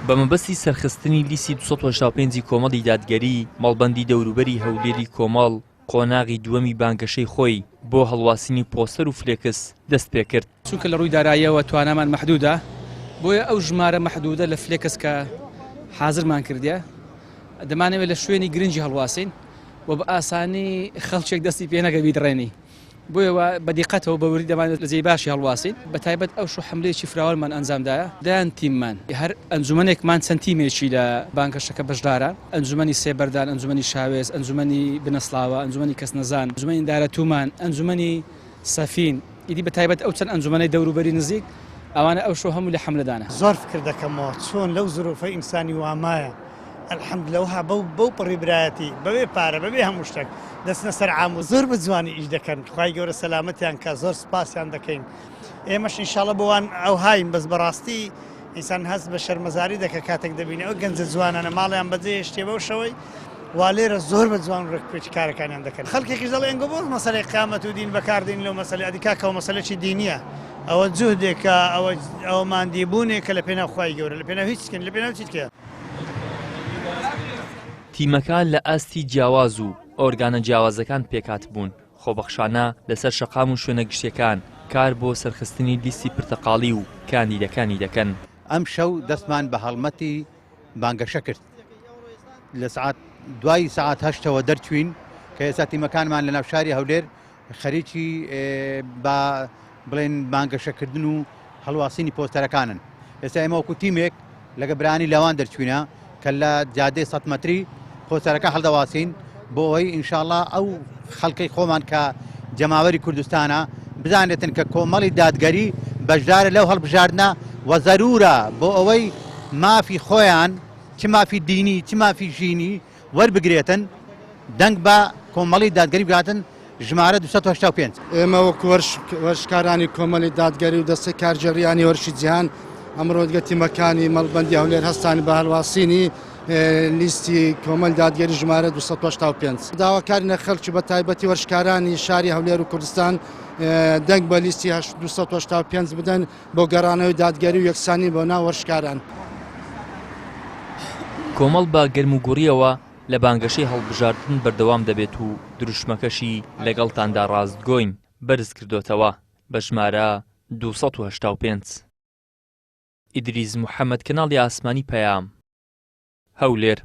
بەمەبەستی سەرخستنی لیستی 285 کۆمەڵی دادگەری مەڵبەندی دەوروبەری هەولێری کۆمەڵ قۆناغی دووەمی بانگەشەی خۆی بۆ هەڵواسینی پۆستەر و فلێکس دەست پێ کرد. چونکە لە ڕووی داراییەوە توانامان مەحدودە بۆیە ئەو ژمارە مەحدودە لە فلێکس کە حازرمان کردیە دەمانەوێت لە شوێنی گرنگی هەڵواسین و بە ئاسانی خەڵکێک دەستی پێ نەگە بیدڕێنی بۆیەوە بەدیقەتەوە بەوری دەمانێت لە جێی باشی هەڵواسین بە تایبەت ئەو شو حملەیەکی فراوانمان ئەنجامدایە دایان تیممان هەر ئەنجومەنێکمان چەند تیمێکی لە بانگەشەکە بەشدارە ئەنجومەنی سێبەردان ئەنجومەنی شاوێز ئەنجومەنی بنەسڵاوە ئەنجومەنی کەسنەزان ئەنجومەنی دارەتومان ئەنجومەنی سەفین ئیدی بە تایبەت ئەو چەند ئەنجومەنی دەوروبەری نزیک ئەوانە ئەو شو هەموو لە حملەدانە زۆر فکر دەکەمەوە چۆن لەو زۆرفەی ئینسانی وامایە الحەمدلەوها بەو پڕی برایەتی بەوێ پارە بەبێ هەموو شتێک دەستنە سەر عام و زۆر بە جوانی ئیش دەکەن خوای گەورە سەلامەتیان کە زۆر سپاسیان دەکەین ئێمەش ئینشاڵڵە بۆوان ئەو هاین بەس بەڕاستی ئینسان هەست بە شەرمەزاری دەکە کاتێک دەبینێ ئەو گەنجە جوانانە ماڵیان بەجێ شتێ بەو شەوەی وا لێرە زۆر بە جوان ڕێکپێچ کارەکانیان دەکەن خەڵکێکیش دەڵێن گۆ بۆ مەسەلەی قیامەت و دین بەکاردێن لەو مەسەلەی ئەدیکاکەوە مەسەلەی دینیە ئەوە جوهدێکە ئەوە مادیبوونێکە لە پێناو خوای گەورە لە پێناو هیچکن لە پێناو چیتکە تیمەکان لە ئاستی جیاواز و ئۆرگانە جیاوازەکان پێکات بوون خۆبەخشانە لەسەر شەقام و شوێنە گشتیەکان کار بۆ سەرخستنی لیستی پرتەقاڵی و کاندیدەکانی دەکەن. ئەم شەو دەستمان بە هەڵمەتی بانگەشە کرد لە سعات دوای سعات هەشتەوە دەرچوین کە ئێستا تیمەکانمان لە ناوشاری هەولێر خەریکی بە بڵێن بانگەشەکردن و هەڵواسینی پۆستەرەکانن. ئێستا ئێمە وەکو تیمێک لەگە برانی لەوان دەرچوینە کە لە جادەی 100 مەتری پۆستەرەکە هەڵدەواسین بۆ ئەوەی ئینشاءڵڵا ئەو خەڵکەی خۆمان کە جەماوەری کوردستانە بزانێتن کە کۆمەڵی دادگەری بەشدارە لەو هەڵبژاردنە و زەرورە بۆ ئەوەی مافی خۆیان چ مافی دینی چ مافی ژینی وەربگرێتن دەنگ بە کۆمەڵی دادگەری بگاتن ژمارە 285. ئێمە وەکو وەرشکارانی کۆمەڵی دادگەری و دەستەی کارجێڕیانی وەرشی جیهان ئەمڕۆ دیگە تیمەکانی مەڵبەندی هەولێر هەستانی بە هەڵواسینی لیستی کۆمەڵ دادگەری ژمارە 285 داواکارینە خەڵکی بە تایبەتی وەرشکارانی شاری هەولێر و کوردستان دەنگ بە لیستی 285 بدەن بۆ گەڕانەوەی دادگەری و یەکسانی بۆ ناو وەرشکاران. کۆمەڵ بە گەرموگوڕیەوە لە بانگەشەی هەڵبژاردن بەردەوام دەبێت و دروشمەکەشی لەگەڵتاندا ڕاستگۆین بەرز کردوتەوە بە ژمارە 285. ئیدریس محەممەد کەناڵی ئاسمانی پەیام هەولێر.